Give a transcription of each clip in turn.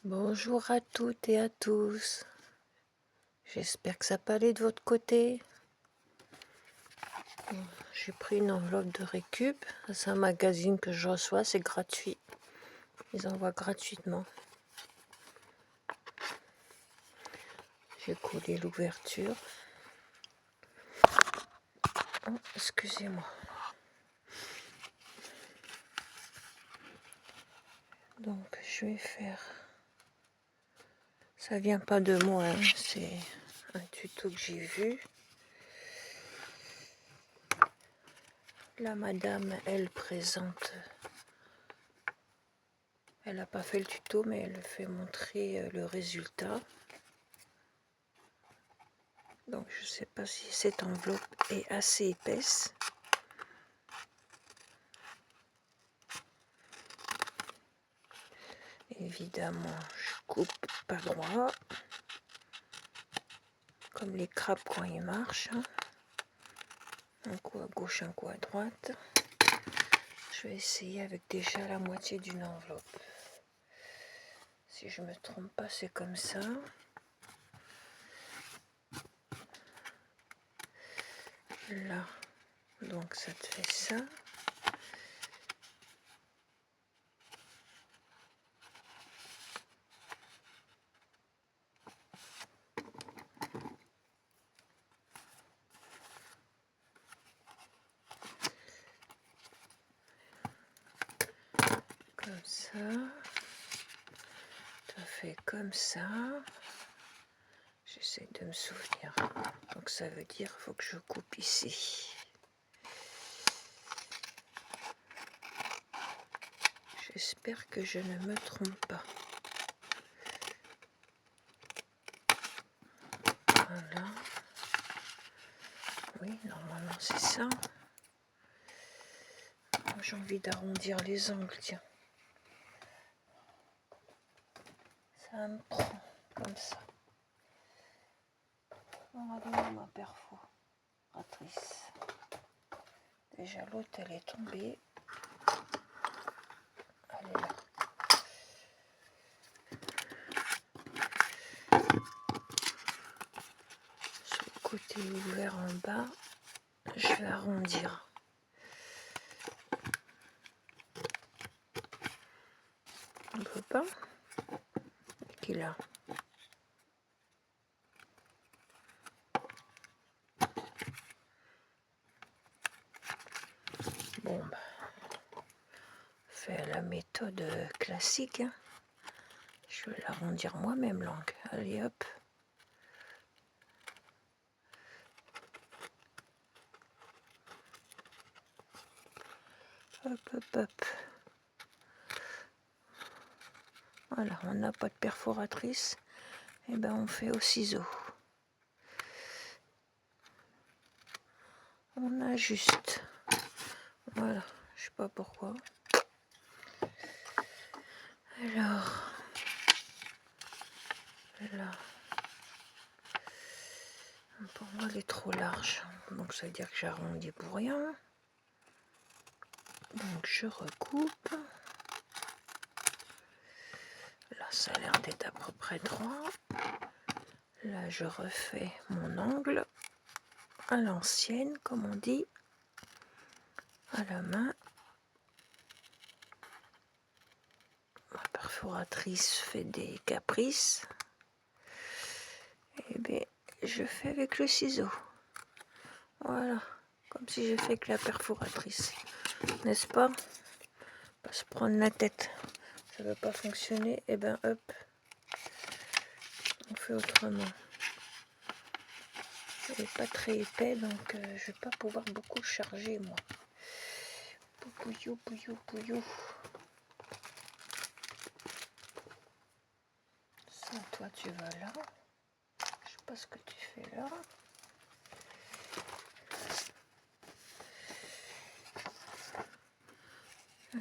Bonjour à toutes et à tous. J'espère que ça peut aller de votre côté. J'ai pris une enveloppe de récup. C'est un magazine que je reçois, c'est gratuit. Ils envoient gratuitement. J'ai collé l'ouverture. Oh, excusez-moi. Donc je vais faire... Ça vient pas de moi, hein. C'est un tuto que j'ai vu. La madame, elle présente... Elle n'a pas fait le tuto, mais elle fait montrer le résultat. Donc je ne sais pas si cette enveloppe est assez épaisse. Évidemment, je coupe pas droit, comme les crabes quand ils marchent. Un coup à gauche, un coup à droite. Je vais essayer avec déjà la moitié d'une enveloppe. Si je me trompe pas, c'est comme ça. Là, donc ça te fait ça. Comme ça. Ça fait comme ça. J'essaie de me souvenir. Donc ça veut dire qu'il faut que je coupe ici. J'espère que je ne me trompe pas. Voilà. Oui, normalement c'est ça. J'ai envie d'arrondir les angles, tiens. Ça me prend comme ça. On va donner ma perforatrice. Déjà l'autre elle est tombée. Elle est là. Sur le côté ouvert en bas, je vais arrondir. On peut pas. Qu'il a. Bon, bah, fait la méthode classique. Hein. Je vais l'arrondir moi-même, l'angle. Allez, hop. Hop, hop, hop. Voilà, on n'a pas de perforatrice. Et ben, on fait au ciseau. On ajuste. Voilà, je sais pas pourquoi. Alors, là, pour moi elle est trop large, donc ça veut dire que j'arrondis pour rien. Donc je recoupe. Là ça a l'air d'être à peu près droit. Là je refais mon angle à l'ancienne, comme on dit, à la main. Ma perforatrice fait des caprices. Et bien je fais avec le ciseau. Voilà, comme si j'ai fait avec la perforatrice, n'est-ce pas? Pas se prendre la tête. Ça ne veut pas fonctionner, et ben hop, on fait autrement. Il n'est pas très épais, donc je vais pas pouvoir beaucoup charger moi. Poupouillou, pouillou, pouillou. Ça, toi tu vas là. Je sais pas ce que tu fais là.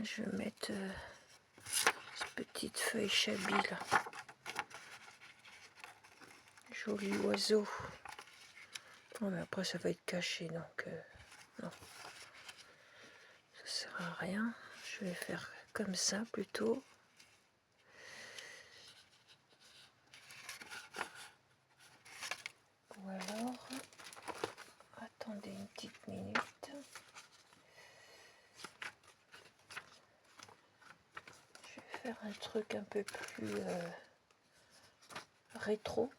Je vais mettre cette petite feuille chablis là. Joli oiseau. Oh, mais après ça va être caché, donc non. Ça sert à rien. Je vais faire comme ça plutôt. faire un truc un peu plus rétro.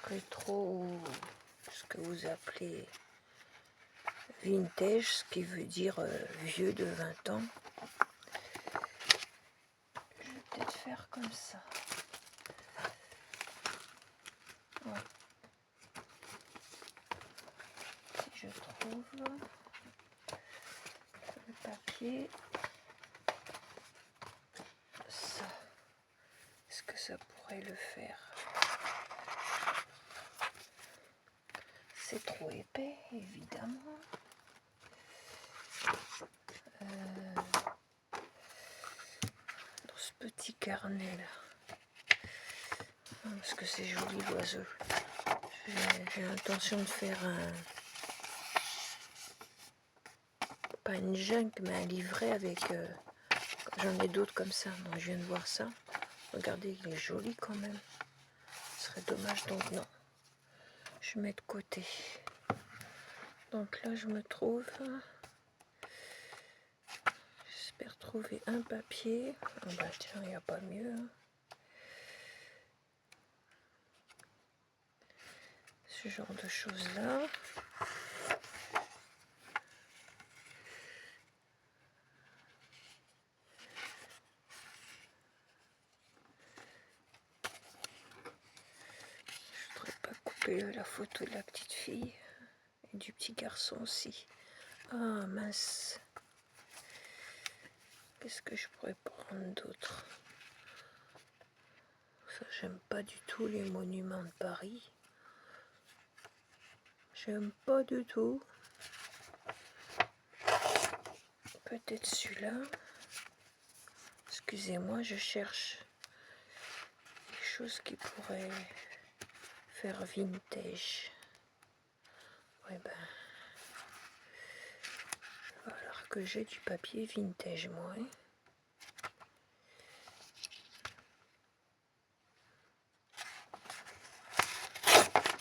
Rétro ou ce que vous appelez vintage, ce qui veut dire vieux de 20 ans. Je vais peut-être faire comme ça. Ouais. Si je trouve le papier, ça, est-ce que ça pourrait le faire? C'est trop épais, évidemment. Dans ce petit carnet là, parce que c'est joli l'oiseau. J'ai l'intention de faire pas une junk, mais un livret avec. J'en ai d'autres comme ça, donc je viens de voir ça. Regardez, il est joli quand même. Ce serait dommage, donc non. Je mets de côté. Donc là, je me trouve. J'espère trouver un papier. Ah bah tiens, il n'y a pas mieux. Hein. Ce genre de choses-là. Je voudrais pas couper la photo de la petite fille et du petit garçon aussi. Ah mince. Qu'est-ce que je pourrais prendre d'autre? Ça, j'aime pas du tout les monuments de Paris. J'aime pas du tout. Peut-être celui-là. Excusez-moi, je cherche des choses qui pourraient faire vintage. Ouais ben, il va falloir que j'ai du papier vintage, moi. Hein.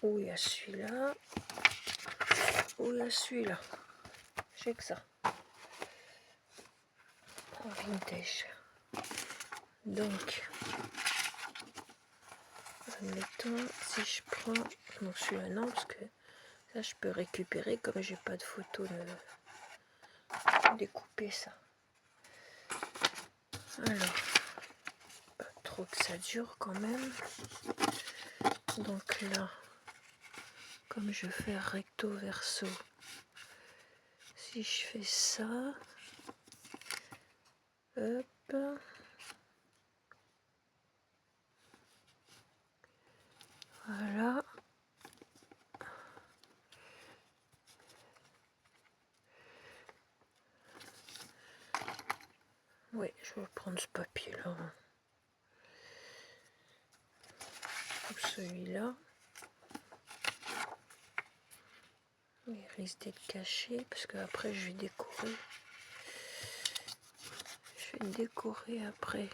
Où il y a celui-là? Où il y a celui-là? J'ai que ça. En vintage. Donc, admettons, si je prends... Non, celui-là non, parce que ça, je peux récupérer, comme j'ai pas de photo de découper ça. Alors, pas trop que ça dure quand même. Donc là, comme je fais recto verso, si je fais ça, hop, voilà. Oui, je vais prendre ce papier-là. Ou celui-là. Il risque d'être caché parce que après je vais décorer. Je vais décorer après.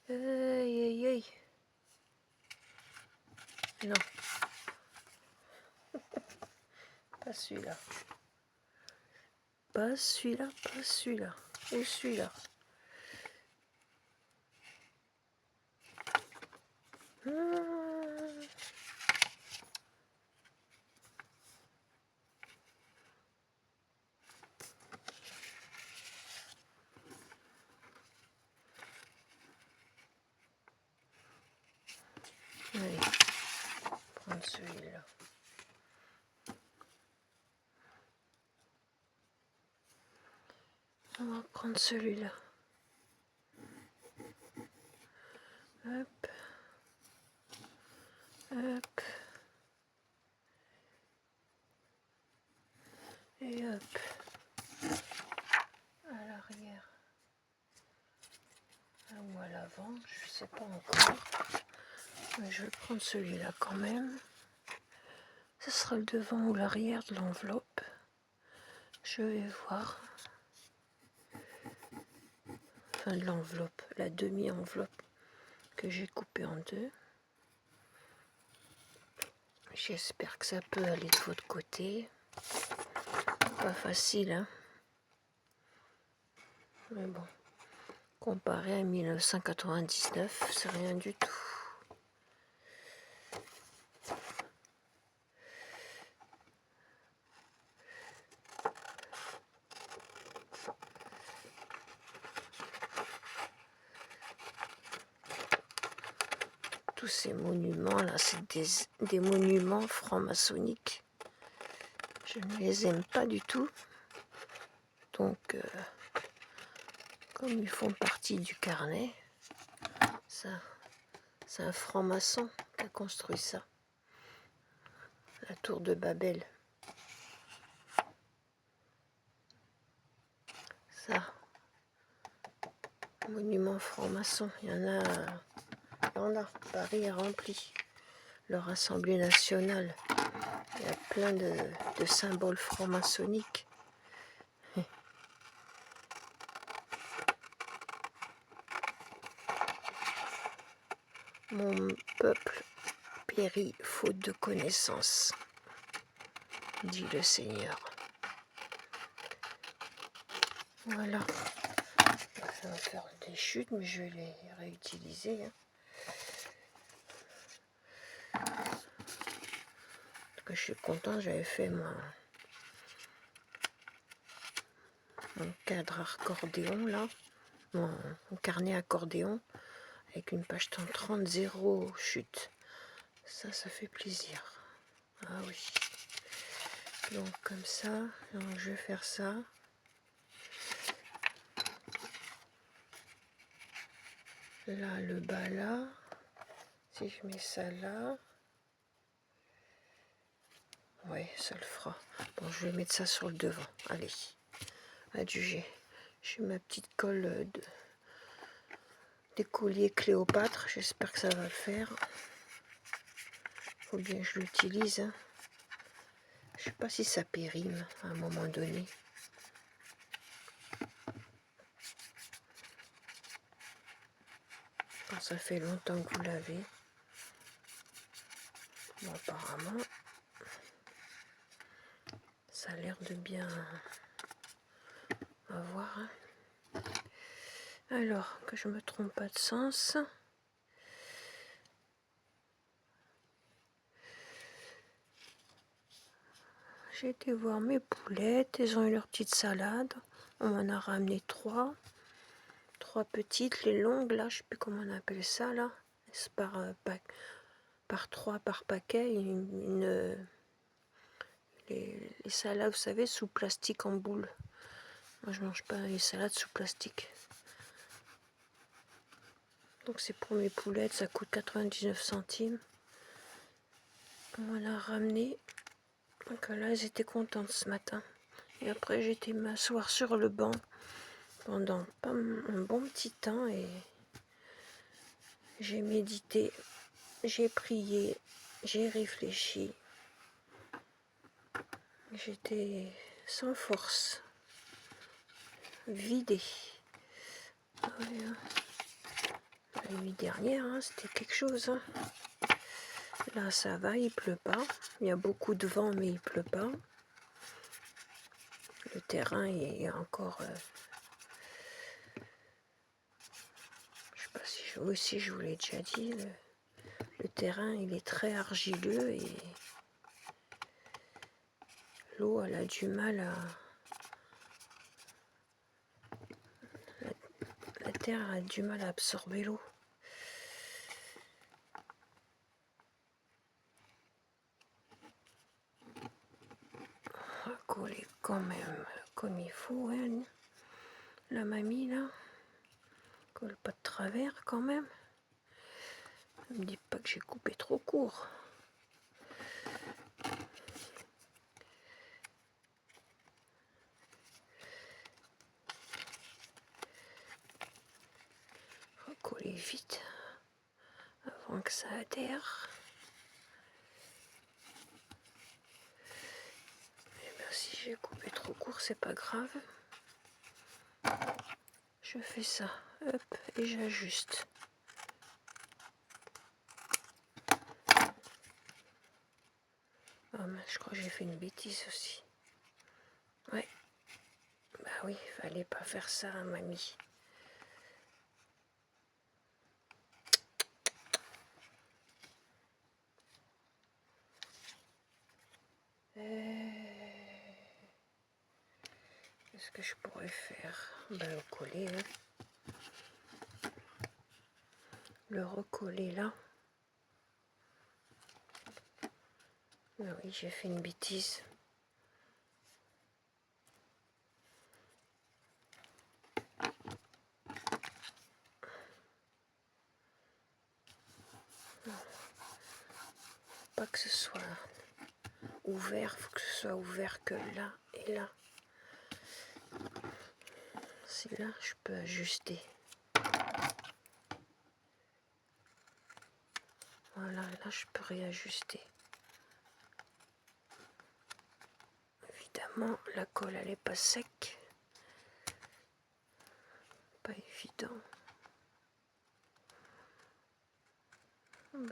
Aïe aïe aïe. Non. Pas celui-là. Pas celui-là, pas celui-là. Ou celui-là. Allez, prendre celui-là. On va prendre celui-là. Hop. Hop. Et hop. À l'arrière. Ou à l'avant, je sais pas encore. Mais je vais prendre celui-là quand même. Ce sera le devant ou l'arrière de l'enveloppe. Je vais voir. Enfin de l'enveloppe, la demi-enveloppe que j'ai coupée en deux. J'espère que ça peut aller de votre côté. Pas facile, hein. Mais bon, comparé à 1999, c'est rien du tout. Tous ces monuments là, c'est des monuments francs-maçonniques. Je ne les aime pas du tout. Donc, comme ils font partie du carnet, ça, c'est un franc-maçon qui a construit ça. La tour de Babel. Ça, monument franc-maçon, il y en a. Paris est rempli. Leur Assemblée nationale, il y a plein de symboles franc-maçonniques. Mon peuple périt faute de connaissance, dit le Seigneur. Voilà. Ça va faire des chutes, mais je vais les réutiliser. Hein. Parce que je suis content, j'avais fait mon cadre accordéon là, mon carnet accordéon avec une page 30 0 chute. Ça fait plaisir. Ah oui. Donc comme ça, donc je vais faire ça. Là, le bas là. Si je mets ça là. Oui, ça le fera. Bon, je vais mettre ça sur le devant. Allez. Adieu. J'ai ma petite colle d'écolier Cléopâtre. J'espère que ça va le faire. Faut bien que je l'utilise. Hein. Je sais pas si ça périme à un moment donné. Quand ça fait longtemps que vous l'avez. Bon, apparemment, ça a l'air de bien avoir. Hein. Alors, que je me trompe pas de sens. J'ai été voir mes poulettes, elles ont eu leur petite salade. On m'en a ramené 3. 3 petites, les longues là, je sais plus comment on appelle ça là. C'est par 3 par paquet. Les salades, vous savez, sous plastique en boule. Moi je mange pas les salades sous plastique. Donc c'est pour mes poulettes, ça coûte 99 centimes. On m'en a ramené. Donc là, elles étaient contentes ce matin. Et après, j'ai été m'asseoir sur le banc pendant un bon petit temps et j'ai médité, j'ai prié, j'ai réfléchi. J'étais sans force, vidée. Ouais, hein. La nuit dernière, hein, c'était quelque chose. Hein. Là, ça va, il pleut pas. Il y a beaucoup de vent, mais il pleut pas. Le terrain est encore... je sais pas si je vous l'ai déjà dit. Le terrain, il est très argileux et l'eau, elle a du mal à... La terre a du mal à absorber l'eau. On va coller quand même comme il faut, hein. La mamie là, colle pas de travers quand même. Ne me dites pas que j'ai coupé trop court. Faut coller vite avant que ça adhère. Et bien, si j'ai coupé trop court, c'est pas grave. Je fais ça, hop, et j'ajuste. Ah, mais je crois que j'ai fait une bêtise aussi. Ouais. Bah oui, fallait pas faire ça, hein, mamie. Qu'est-ce que je pourrais faire? Ben, le coller, hein. Le recoller là. Ah oui, j'ai fait une bêtise. Pas que ce soit ouvert, faut que ce soit ouvert que là et là. C'est là, je peux ajuster. Voilà, là je peux réajuster. Évidemment, la colle elle est pas sec. Pas évident.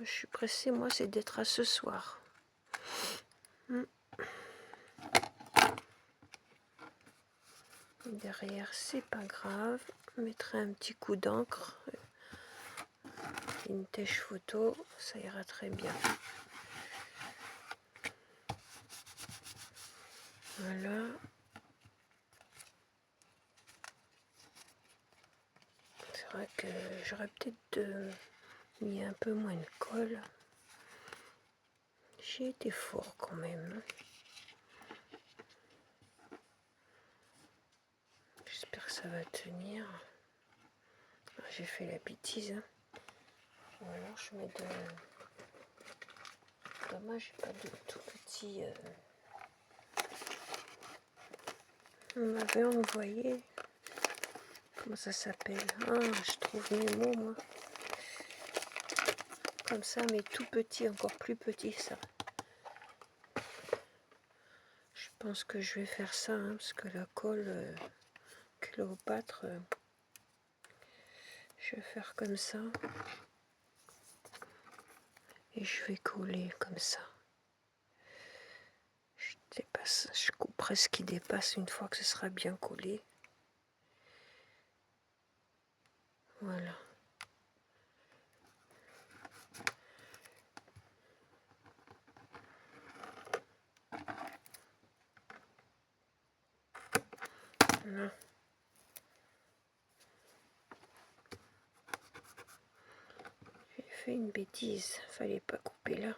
Je suis pressée, moi, c'est d'être à ce soir. Derrière, c'est pas grave. Je mettrai un petit coup d'encre. Une tèche photo, ça ira très bien. Voilà. C'est vrai que j'aurais peut-être mis un peu moins de colle. J'ai été fort quand même. J'espère que ça va tenir. J'ai fait la bêtise. Hein. Ou alors je mets de... Dommage, j'ai pas de tout petit... On m'avait envoyé... Comment ça s'appelle? Ah, je trouve mes mots, moi. Comme ça, mais tout petit, encore plus petit, ça. Je pense que je vais faire ça, hein, parce que la colle Cléopâtre, je vais faire comme ça. Et je vais coller comme ça. Je couperai ce qui dépasse une fois que ce sera bien collé. Voilà. Voilà. J'ai fait une bêtise, fallait pas couper là.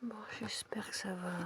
Bon, j'espère que ça va.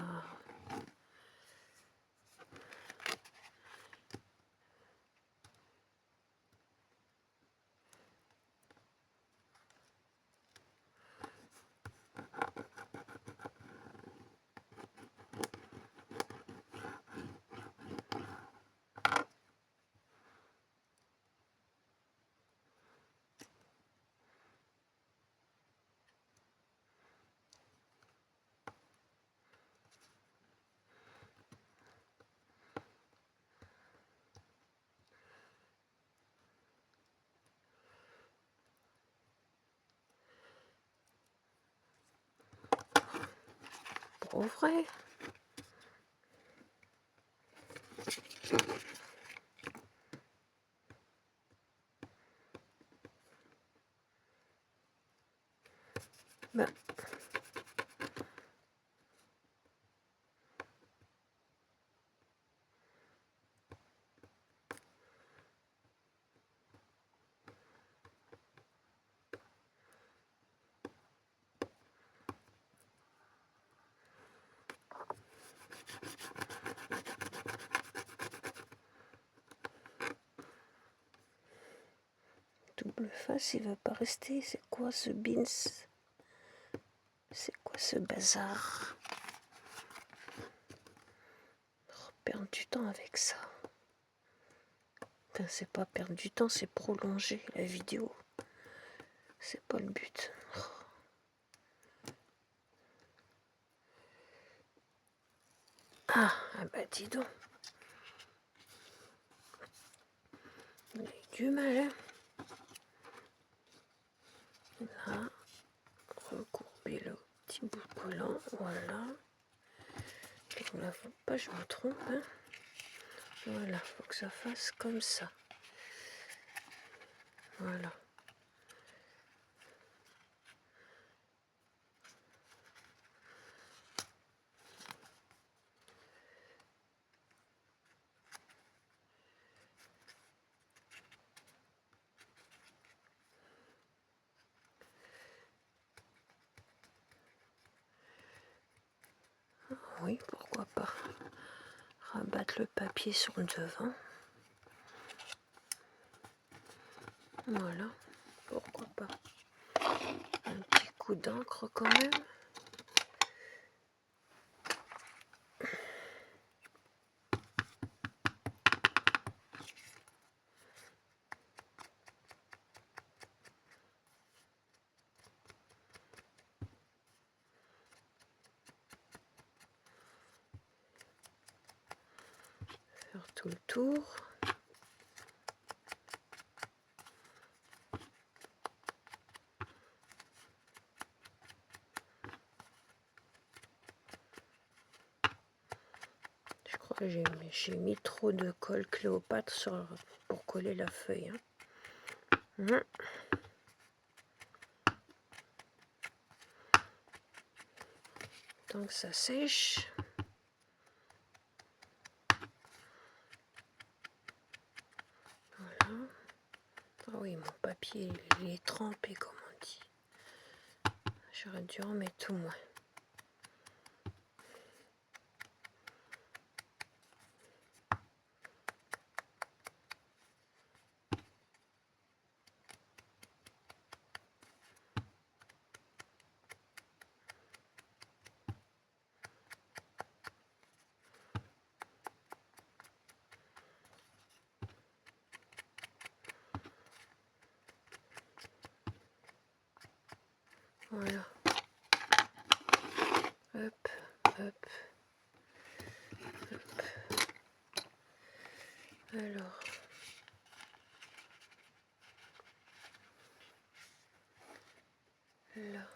Pour vrai. Ben. Double face, il va pas rester. C'est quoi ce bins? C'est quoi ce bazar? Oh, perdre du temps avec ça. Enfin, c'est pas perdre du temps, c'est prolonger la vidéo. C'est pas le but. Ah bah dis donc. Il a eu du mal, hein. collant, voilà. Et là, faut pas je me trompe, hein. Voilà, faut que ça fasse comme ça. Voilà. Oui, pourquoi pas. Rabattre le papier sur le devant. Voilà, pourquoi pas. Un petit coup d'encre quand même. Faire tout le tour. Je crois que j'ai mis trop de colle Cléopâtre pour coller la feuille. Hein. Tant que ça sèche. Voilà. Ah oui, mon papier il est trempé comme on dit. J'aurais dû en mettre tout moins. Voilà. Hop, hop, hop. Alors. Là.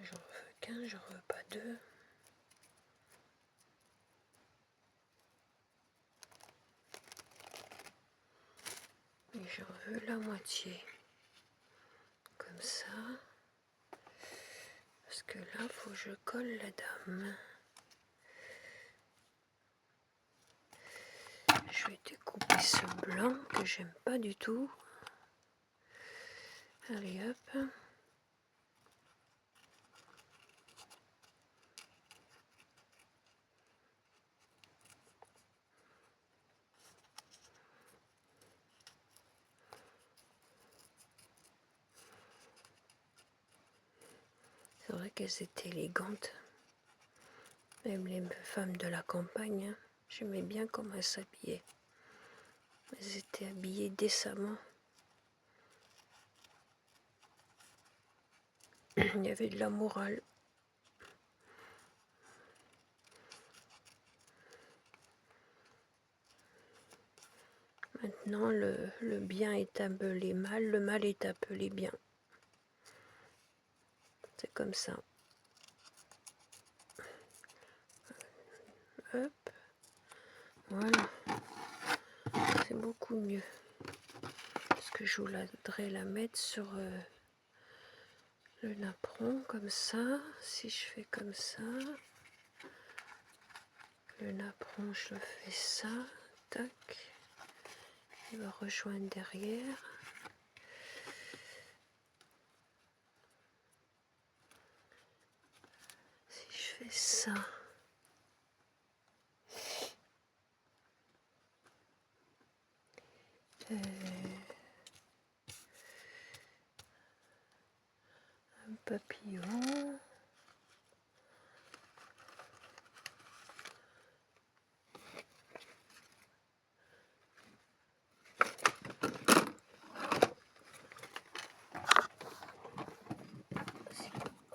J'en veux qu'un, j'en veux pas deux. Et j'en veux la moitié. Comme ça. Parce que là, faut que je colle la dame. Je vais découper ce blanc que j'aime pas du tout. Allez hop. C'est vrai qu'elles étaient élégantes. Même les femmes de la campagne, hein. J'aimais bien comment elles s'habillaient. Elles étaient habillées décemment. Il y avait de la morale. Maintenant, le bien est appelé mal, le mal est appelé bien. C'est comme ça. Hop. Voilà. C'est beaucoup mieux. Parce que je voudrais la mettre sur le napperon, comme ça. Si je fais comme ça. Le napperon, je le fais ça. Tac. Il va rejoindre derrière. Si je fais ça. Un papillon.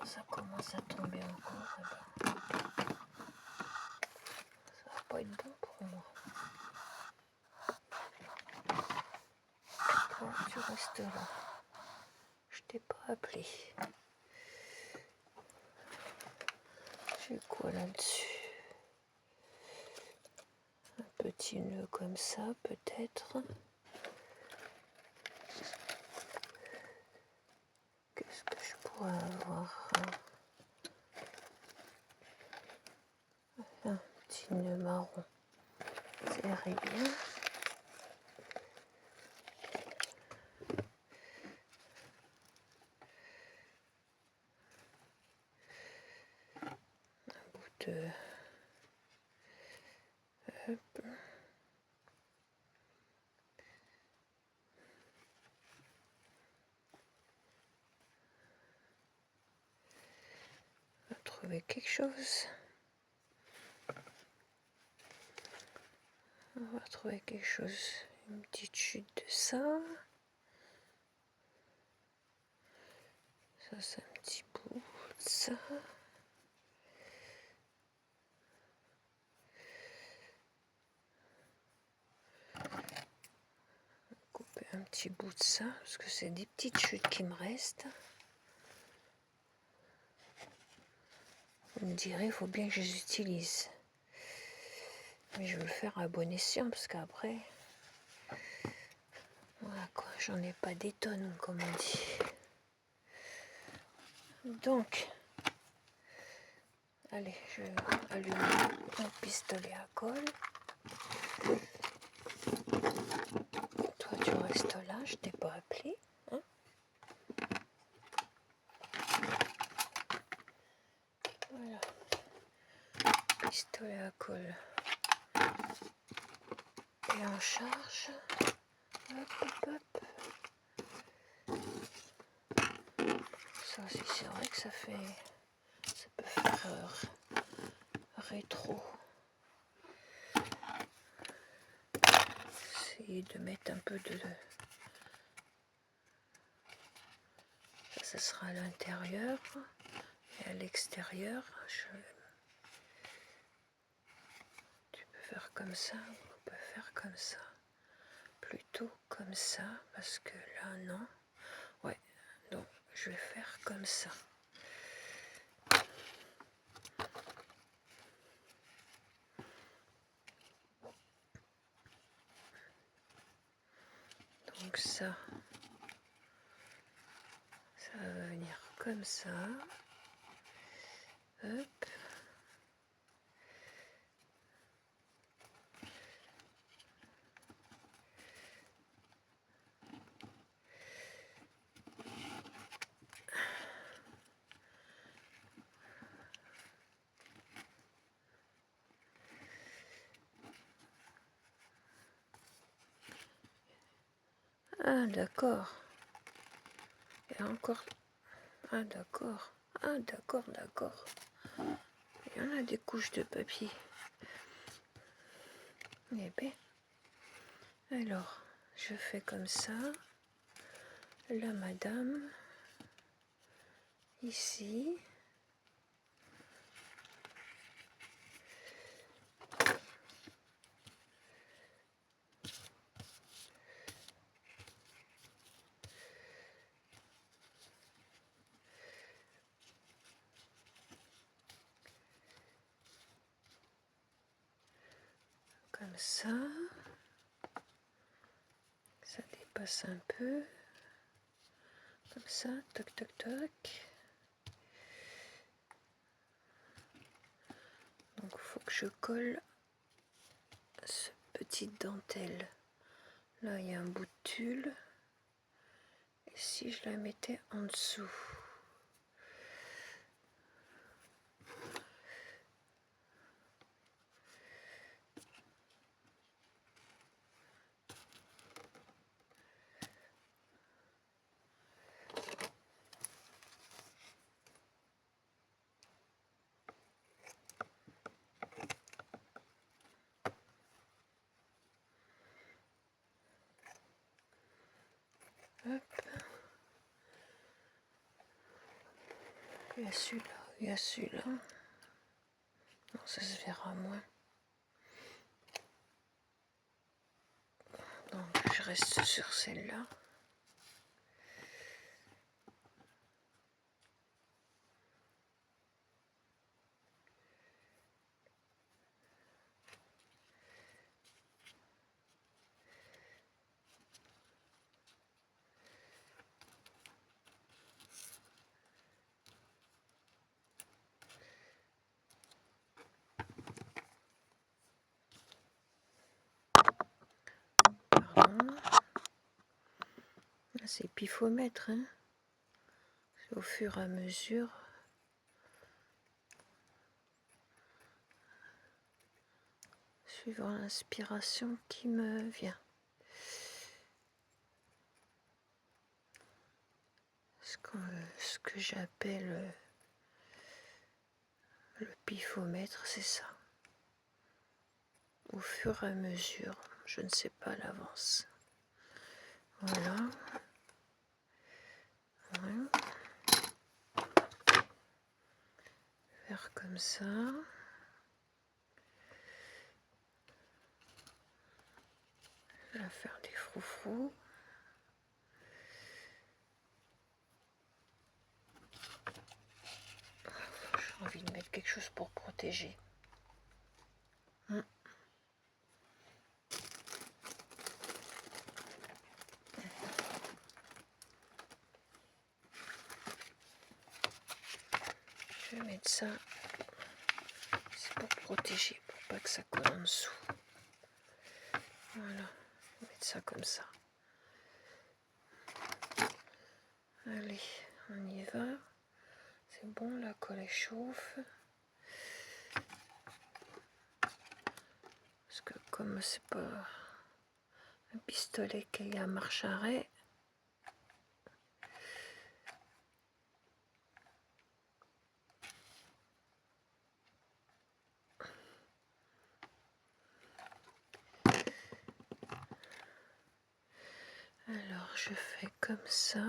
Ça commence à tomber en encore, eh ben, ça va pas être bon pour moi. Toi, tu restes là. Je t'ai pas appelé. J'ai quoi là-dessus? Un petit nœud comme ça, peut-être. Qu'est-ce que je pourrais avoir? Un petit nœud marron. Ça irait bien. Un bout de... Hop. On va trouver quelque chose. On va trouver quelque chose. Une petite chute de ça. Ça, c'est un petit bout de ça. Couper un petit bout de ça, parce que c'est des petites chutes qui me restent. Vous me direz, il faut bien que je les utilise. Mais je veux le faire à bon escient, parce qu'après, voilà quoi, j'en ai pas des tonnes, comme on dit. Donc, allez, je allume mon pistolet à colle. Toi, tu restes là, je t'ai pas appelé. Hein? Voilà. Pistolet à colle. Et en charge. Hop, hop, hop. Ça aussi, c'est vrai que ça peut faire rétro. Essayer de mettre un peu de... Ça sera à l'intérieur et à l'extérieur. Tu peux faire comme ça, on peut faire comme ça. Plutôt comme ça, parce que là, non. Ouais, donc je vais faire comme ça. Donc ça va venir comme ça. Hop. Ah d'accord. Il y a encore... Ah d'accord. Ah d'accord, d'accord. Il y en a des couches de papier. Eh bien. Alors, je fais comme ça. Là, madame. Ici. Comme ça. Ça dépasse un peu. Comme ça, toc toc toc. Donc il faut que je colle ce petite dentelle. Là il y a un bout de tulle. Et si je la mettais en dessous? Hop. Il y a celui-là Il y a celui-là. Non, ça se verra moins. Donc je reste sur celle-là. Pardon. C'est pifomètre, hein. Au fur et à mesure. Suivant l'inspiration qui me vient. Ce que j'appelle le pifomètre, c'est ça. Au fur et à mesure, je ne sais pas à l'avance. Voilà. Ouais. Faire comme ça. Je vais faire des froufrous. J'ai envie de mettre quelque chose pour protéger. Je vais mettre ça. C'est pour protéger, pour pas que ça colle en dessous. Voilà. Je vais mettre ça comme ça. Allez, on y va. C'est bon, la colle elle chauffe. Parce que comme c'est pas un pistolet qui est à marche arrêt, alors je fais comme ça.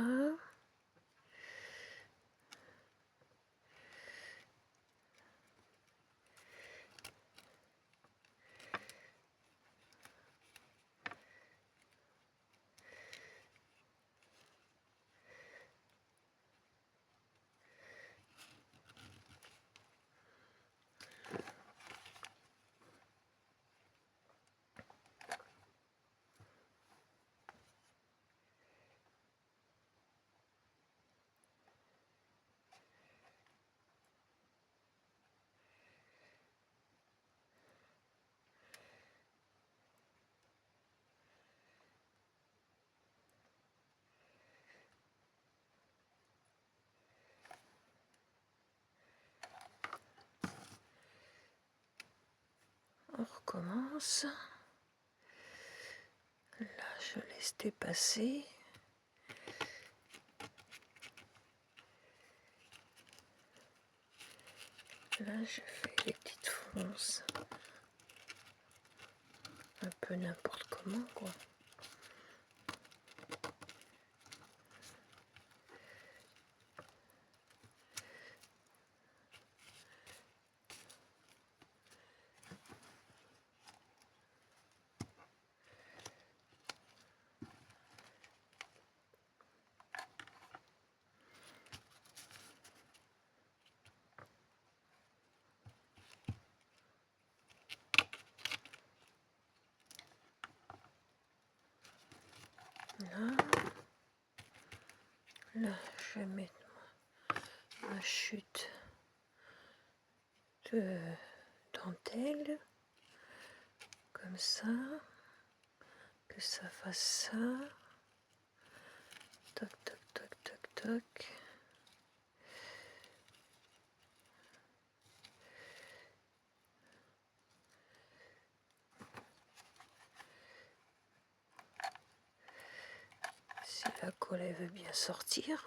On recommence. Là, je laisse dépasser. Là, je fais des petites fronces. Un peu n'importe comment, quoi. Là, je vais mettre ma chute de dentelle, comme ça, que ça fasse ça. Toc, toc, toc, toc, toc. Si la colle elle veut bien sortir.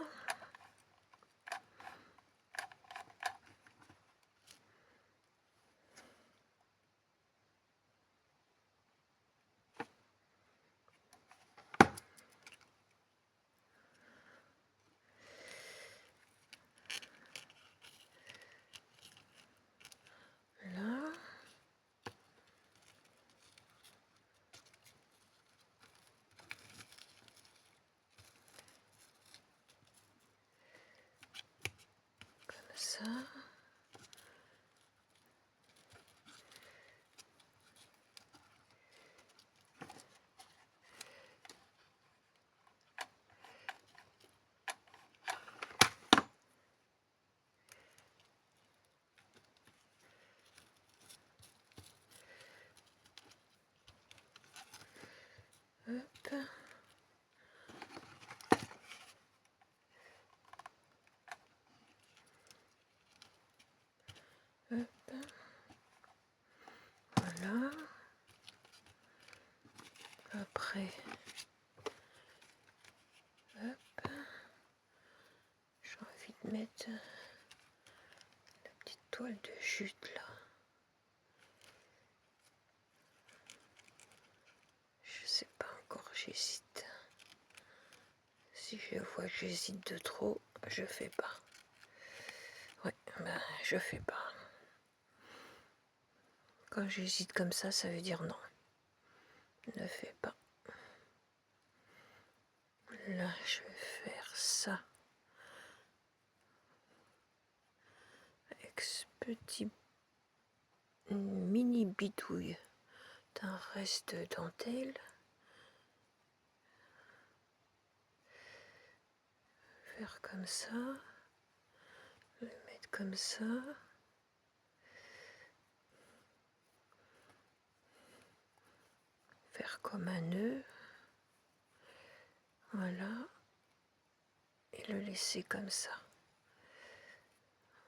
ça. Hop. Hop. Voilà. Après, hop. J'ai envie de mettre la petite toile de jute là. Je sais pas encore, j'hésite. Si je vois que j'hésite de trop, je fais pas. Ouais, ben je fais pas. Quand j'hésite comme ça veut dire non. Ne fais pas. Là, je vais faire ça. Avec ce petit mini bidouille d'un reste de dentelle. Faire comme ça. Le mettre comme ça. Faire comme un nœud. Voilà. Et le laisser comme ça.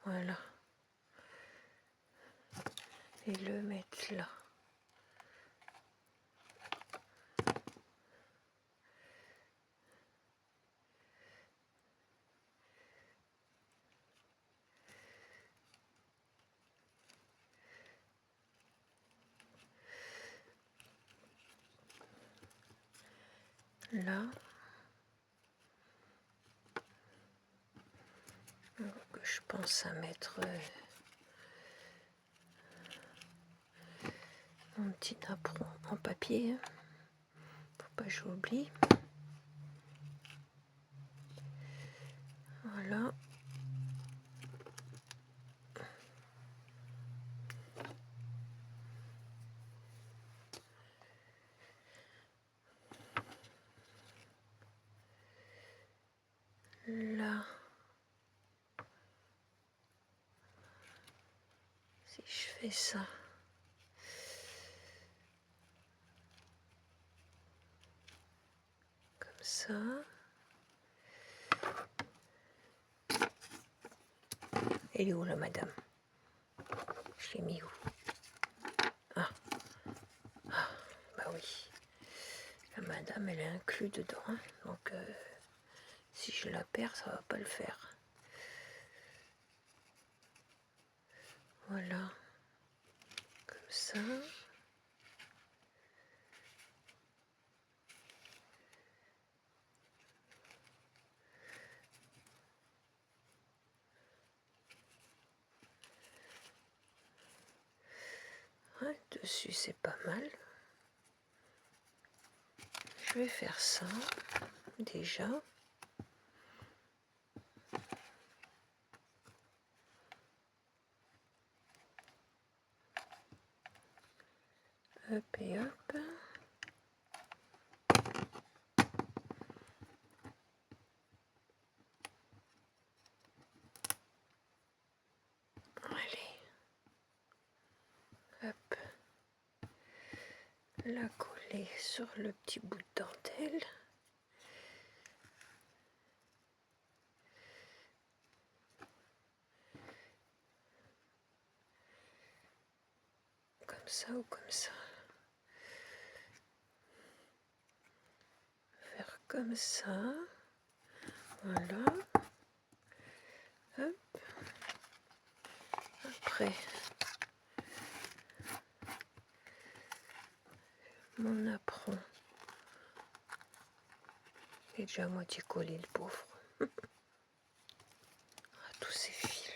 Voilà. Et le mettre là. Là. Que je pense à mettre mon petit napperon en papier. Faut pas que j'oublie. Voilà. Là. Si je fais ça. Comme ça. Elle est où la madame? Je l'ai mis où? Ah. Ah, bah oui. La madame, elle est inclue dedans. Hein. Donc, si je la perds, ça va pas le faire. Voilà. Comme ça. Ouais, dessus, c'est pas mal. Je vais faire ça, déjà. Hop et hop. Allez. Hop. La coller sur le petit bout de dentelle. Comme ça ou comme ça. Faire comme ça. Voilà. Hop. Après, mon napperon est déjà à moitié collé, le pauvre. Ah, tous ces fils.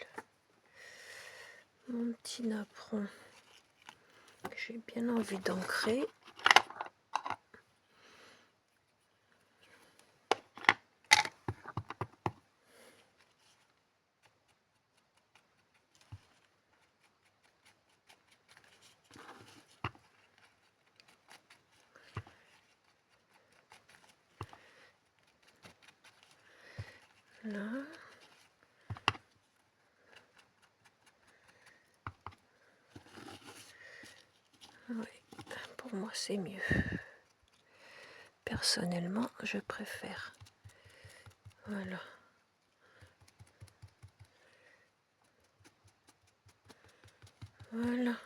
Mon petit napperon que j'ai bien envie d'ancrer. Là. Oui, pour moi c'est mieux. Personnellement, je préfère. Voilà. Voilà.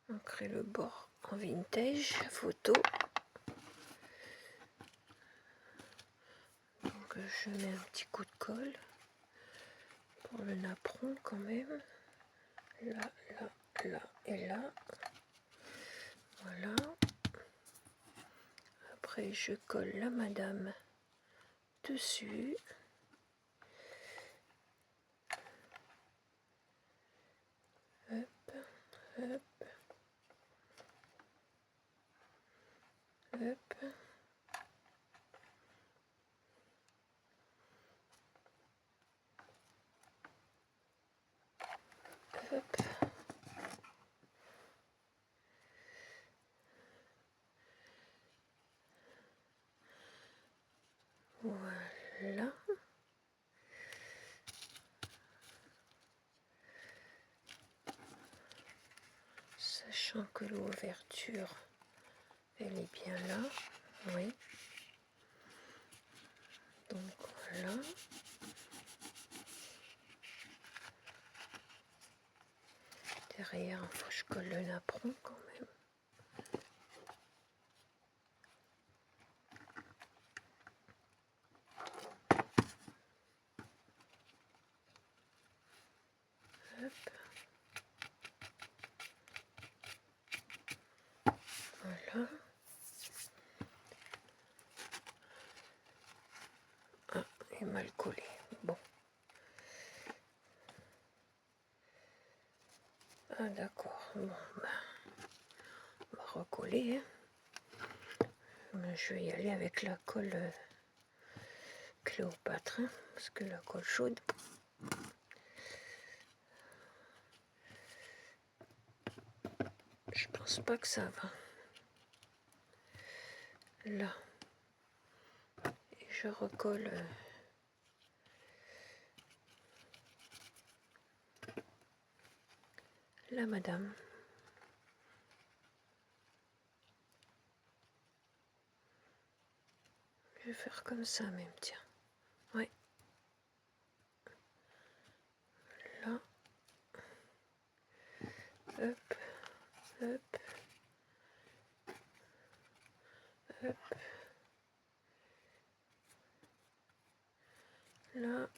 On crée le bord en vintage, photo. Donc je mets un petit coup de colle pour le napperon quand même. Là, là, là et là. Voilà. Après je colle la madame dessus. Hop, hop, hop. Hop. Voilà. Sachant que l'ouverture, elle est bien là. Oui. Donc voilà. Derrière, il faut que je colle le napperon quand même. Hop. Voilà. Ah, il est mal collé. Bon. Ah d'accord. Bon, ben, on va recoller. Hein. Ben, je vais y aller avec la colle Cléopâtre, hein, parce que la colle chaude. Je pense pas que ça va. Là. Et je recolle. La madame. Je vais faire comme ça même, tiens. Ouais. Là. Hop. Hop. Hop. Là.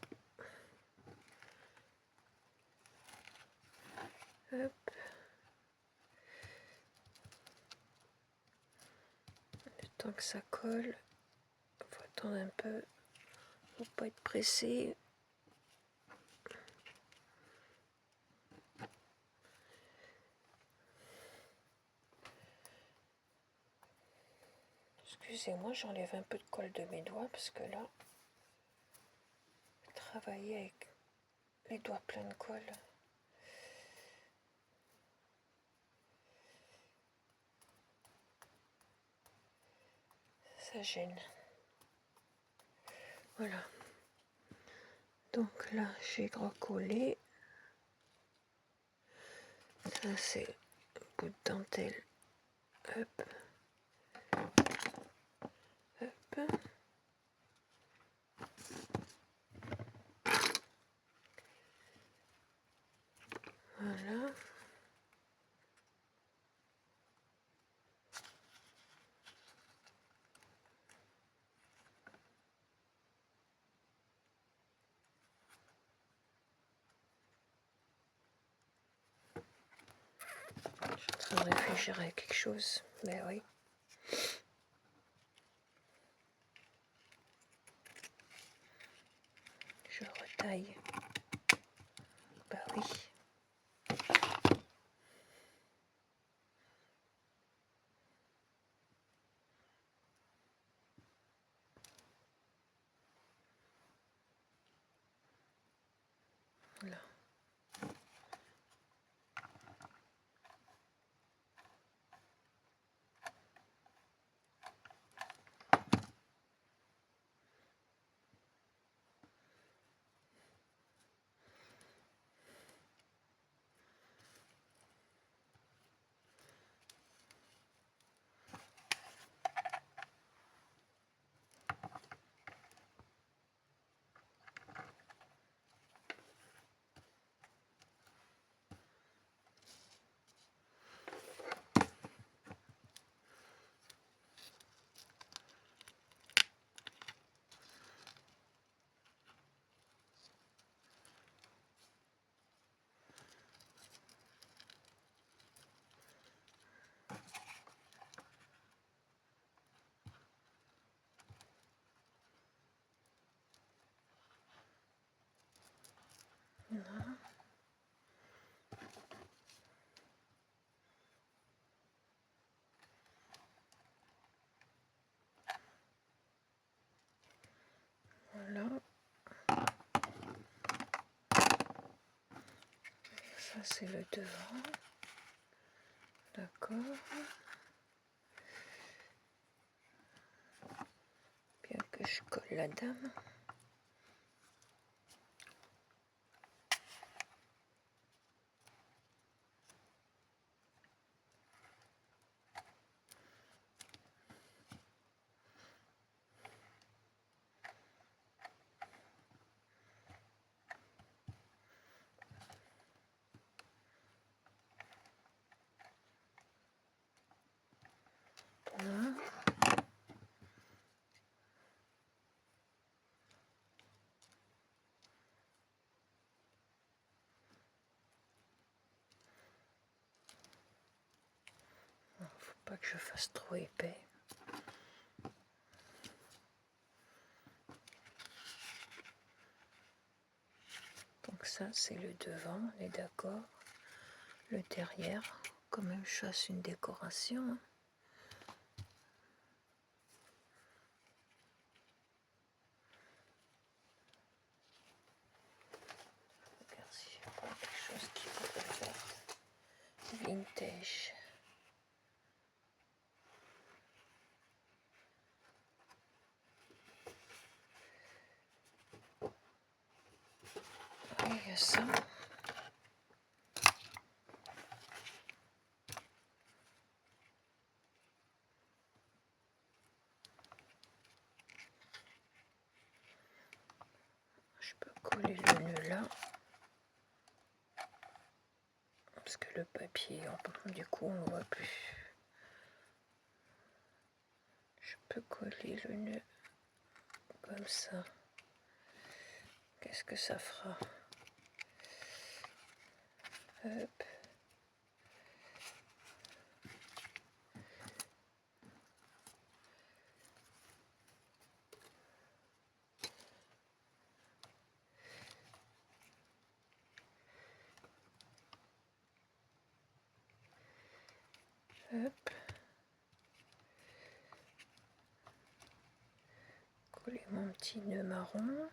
Hop. Le temps que ça colle. Faut attendre un peu. Faut pas être pressé. Excusez-moi, j'enlève un peu de colle de mes doigts parce que là, travailler avec les doigts pleins de colle, ça gêne. Voilà. Donc là, j'ai recollé. Ça, c'est un bout de dentelle. Hop. Hop. Voilà. Je suis en train de réfléchir à quelque chose. Mais oui. Je retaille. Bah oui. Voilà. Voilà. Voilà. Ça c'est le devant. D'accord. Bien que je colle la dame. Voilà. Faut pas que je fasse trop épais. Donc ça c'est le devant, on est d'accord. Le derrière, quand même je fasse une décoration. Hein. Regarde si j'ai pas quelque chose qui pourrait faire vintage. Oui, il y a ça. Je peux coller le nœud là. Parce que le papier, du coup, on ne voit plus. Je peux coller le nœud comme ça. Qu'est-ce que ça fera? Hop. Hop. Coller mon petit nœud marron.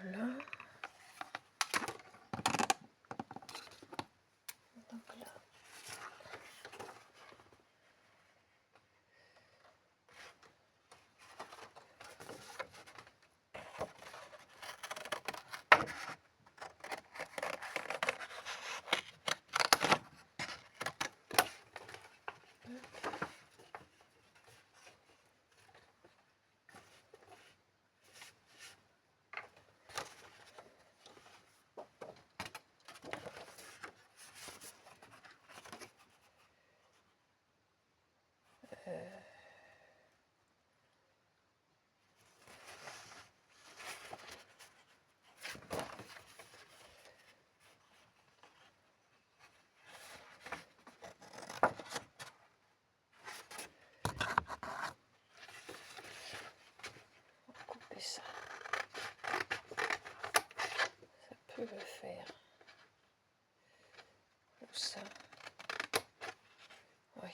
Voilà. Donc là. Couper ça. Ça peut le faire. Ou ça. Oui.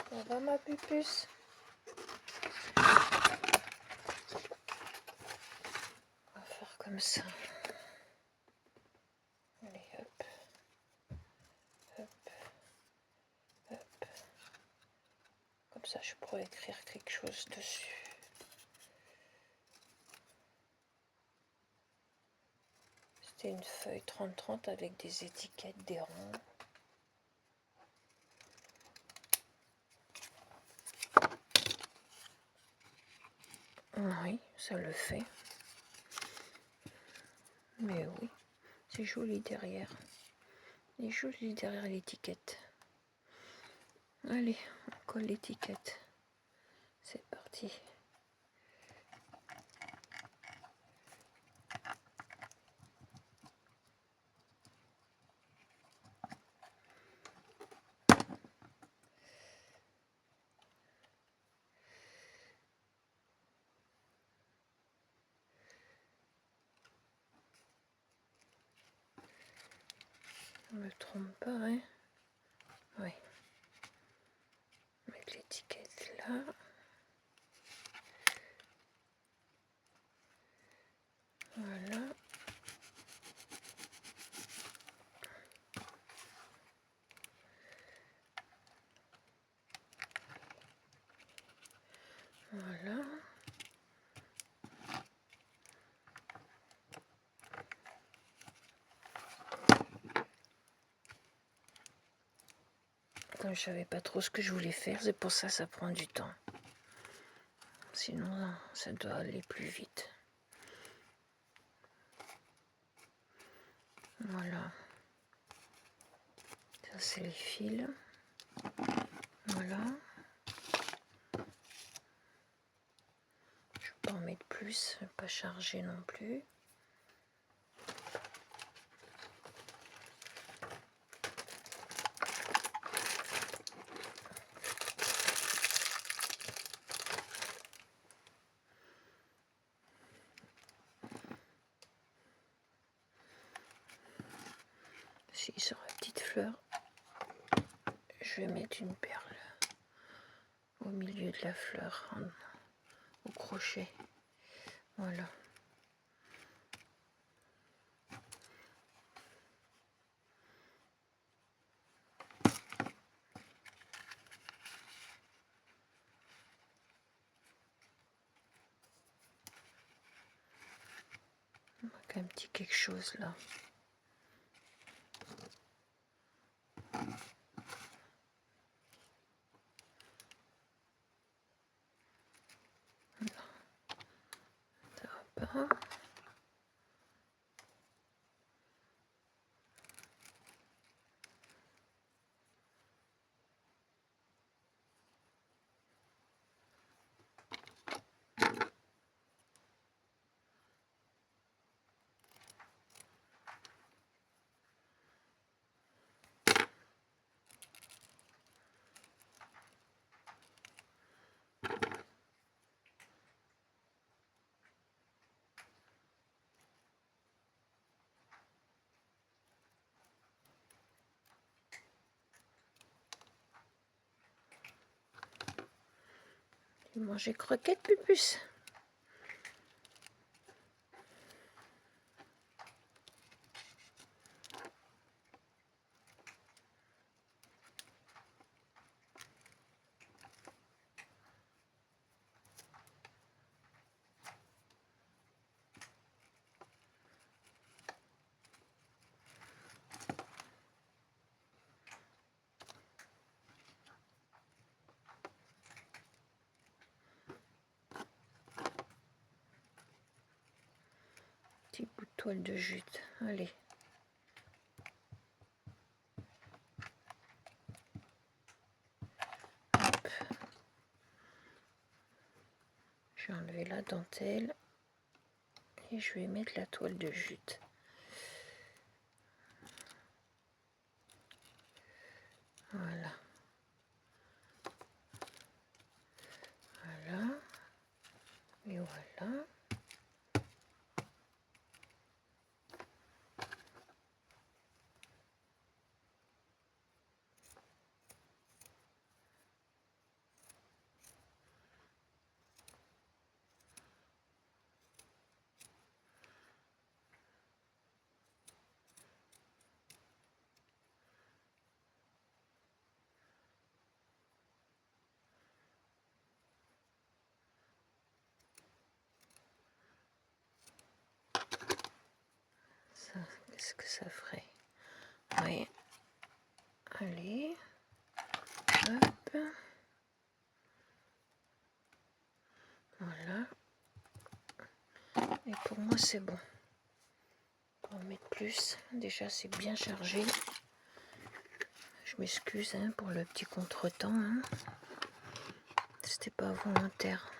Ça va ma pupuce? On va faire comme ça. Allez, hop. Hop. Hop. Comme ça, je pourrais écrire quelque chose dessus. C'était une feuille 30-30 avec des étiquettes, des ronds. Oui, ça le fait. Mais oui, c'est joli derrière. Il est joli derrière l'étiquette. Allez, on colle l'étiquette. C'est parti. Je me trompe pas, hein? Oui. Mettre l'étiquette là. Voilà. Voilà. Comme je savais pas trop ce que je voulais faire, c'est pour ça que ça prend du temps. Sinon, ça doit aller plus vite. Voilà. Ça, c'est les fils. Voilà. Je peux pas en mettre plus, pas chargé non plus. Si sur la petite fleur, je vais mettre une perle au milieu de la fleur, au crochet. Voilà. Il manque un petit quelque chose là. Ça va pas. Tu manges croquettes, Pupus? Petit bout de toile de jute. Allez. Hop. Je vais enlever la dentelle et je vais mettre la toile de jute. Voilà. Voilà. Et voilà. Ça, qu'est-ce que ça ferait? Oui. Allez. Hop. Voilà. Et pour moi, c'est bon. On va en mettre plus. Déjà, c'est bien chargé. Je m'excuse hein, pour le petit contretemps. Hein. C'était pas volontaire.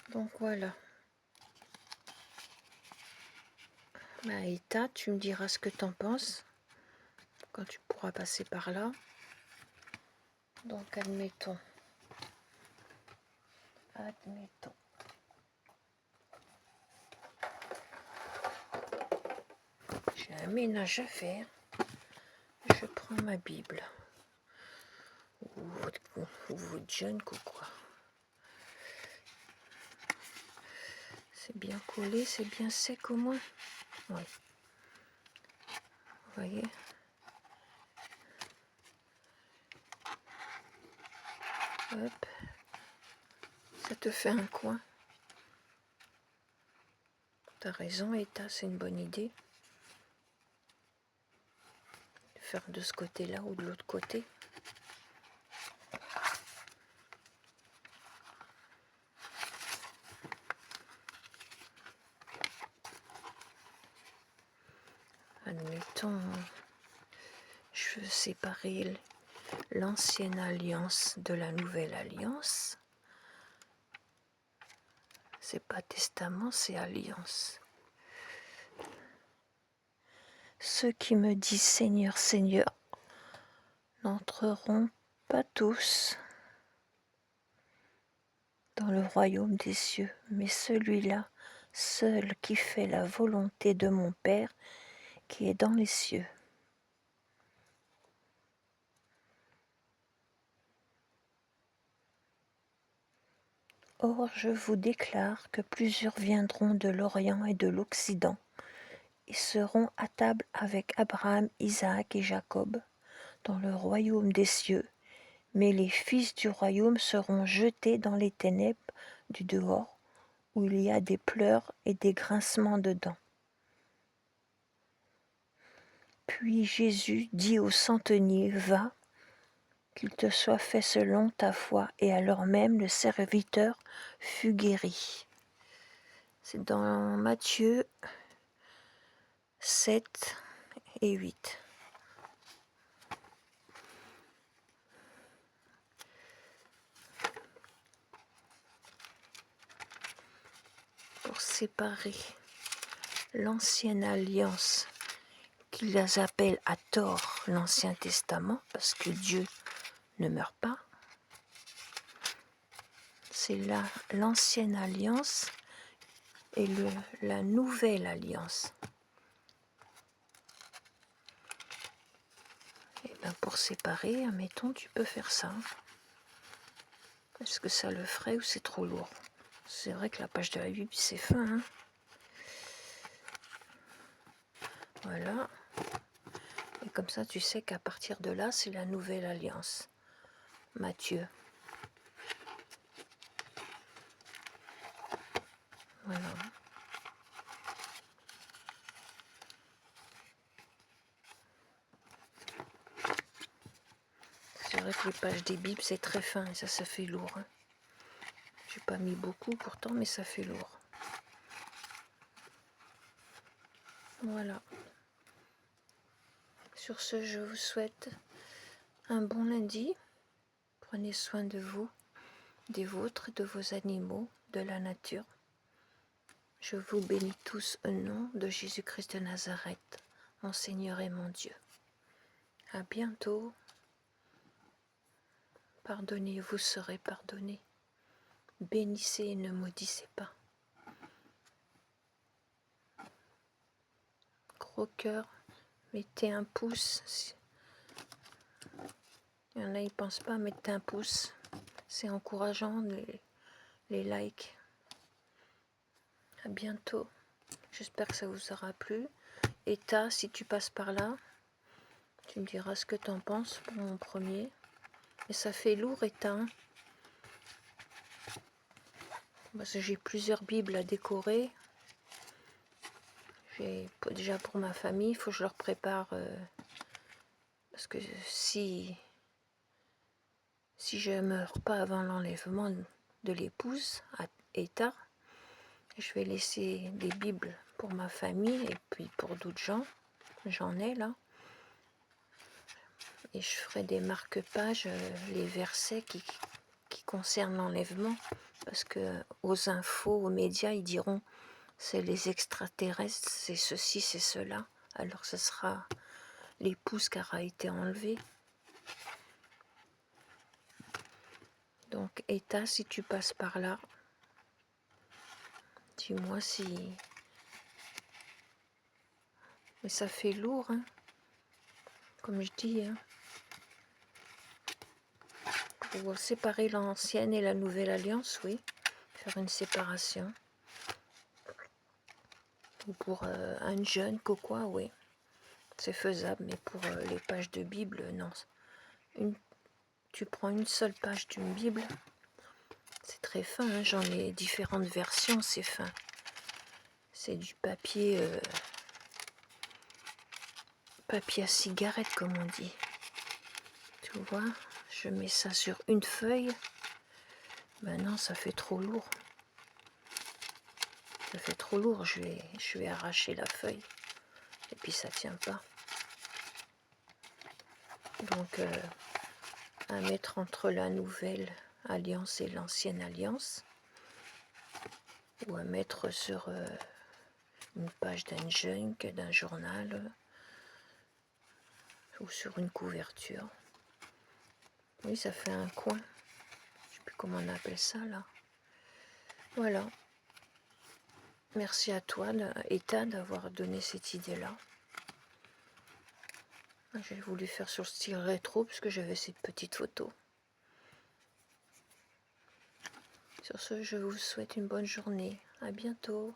Donc voilà. Bah, Eta, tu me diras ce que t'en penses quand tu pourras passer par là. Donc admettons. J'ai un ménage à faire. Je prends ma Bible. Ou votre jeune quoi. C'est bien collé, c'est bien sec au moins. Oui. Vous voyez? Hop. Ça te fait un coin. T'as raison, Eta, c'est une bonne idée. De faire de ce côté-là ou de l'autre côté. Admettons, je veux séparer l'ancienne alliance de la nouvelle alliance. C'est pas testament, c'est alliance. Ceux qui me disent Seigneur, Seigneur, n'entreront pas tous dans le royaume des cieux, mais celui-là seul qui fait la volonté de mon Père qui est dans les cieux. Or, je vous déclare que plusieurs viendront de l'Orient et de l'Occident, et seront à table avec Abraham, Isaac et Jacob, dans le royaume des cieux, mais les fils du royaume seront jetés dans les ténèbres du dehors, où il y a des pleurs et des grincements de dents. Puis Jésus dit au centenier, va, qu'il te soit fait selon ta foi, et alors même le serviteur fut guéri. C'est dans Matthieu 7 et 8. Pour séparer l'ancienne alliance, qu'ils appellent à tort l'Ancien Testament, parce que Dieu ne meurt pas, c'est là l'ancienne alliance et la nouvelle alliance. Et bien pour séparer, admettons, tu peux faire ça. Est-ce que ça le ferait ou c'est trop lourd? C'est vrai que la page de la Bible, c'est fin. Hein, voilà. Et comme ça, tu sais qu'à partir de là, c'est la nouvelle alliance. Matthieu. Voilà. C'est vrai que les pages des Bibles, c'est très fin et ça fait lourd. Hein. J'ai pas mis beaucoup pourtant, mais ça fait lourd. Voilà. Sur ce, je vous souhaite un bon lundi. Prenez soin de vous, des vôtres, de vos animaux, de la nature. Je vous bénis tous au nom de Jésus-Christ de Nazareth, mon Seigneur et mon Dieu. À bientôt. Pardonnez, vous serez pardonnés. Bénissez et ne maudissez pas. Gros cœur, mettez un pouce. Il y en a, ils ne pensent pas, mettez un pouce. C'est encourageant, les likes. À bientôt. J'espère que ça vous aura plu. Eta, si tu passes par là, tu me diras ce que tu en penses pour mon premier. Mais ça fait lourd, Eta. Hein, parce que j'ai plusieurs Bibles à décorer. Déjà pour ma famille, il faut que je leur prépare. Parce que si je ne meurs pas avant l'enlèvement de l'épouse, à Eta, je vais laisser des Bibles pour ma famille et puis pour d'autres gens. J'en ai là. Et je ferai des marque-pages, les versets qui concernent l'enlèvement, parce que aux infos, aux médias, ils diront c'est les extraterrestres, c'est ceci, c'est cela. Alors ce sera l'épouse qui aura été enlevée. Donc Eta, si tu passes par là, dis-moi si... Mais ça fait lourd, hein, comme je dis, hein. Pour séparer l'ancienne et la nouvelle alliance, oui. Faire une séparation. Ou pour un jeune, quoi, oui. C'est faisable, mais pour les pages de Bible, non. Tu prends une seule page d'une Bible, c'est très fin, hein, j'en ai différentes versions, c'est fin. C'est du papier, papier à cigarette, comme on dit. Tu vois, je mets ça sur une feuille. Maintenant, ça fait trop lourd. Ça fait trop lourd, je vais arracher la feuille. Et puis ça tient pas. Donc, à mettre entre la nouvelle alliance et l'ancienne alliance. Ou à mettre sur une page d'un junk, d'un journal. Ou sur une couverture. Oui, ça fait un coin. Je sais plus comment on appelle ça, là. Voilà. Merci à toi, Eta, d'avoir donné cette idée-là. J'ai voulu faire sur le style rétro, parce que j'avais cette petite photo. Sur ce, je vous souhaite une bonne journée. À bientôt.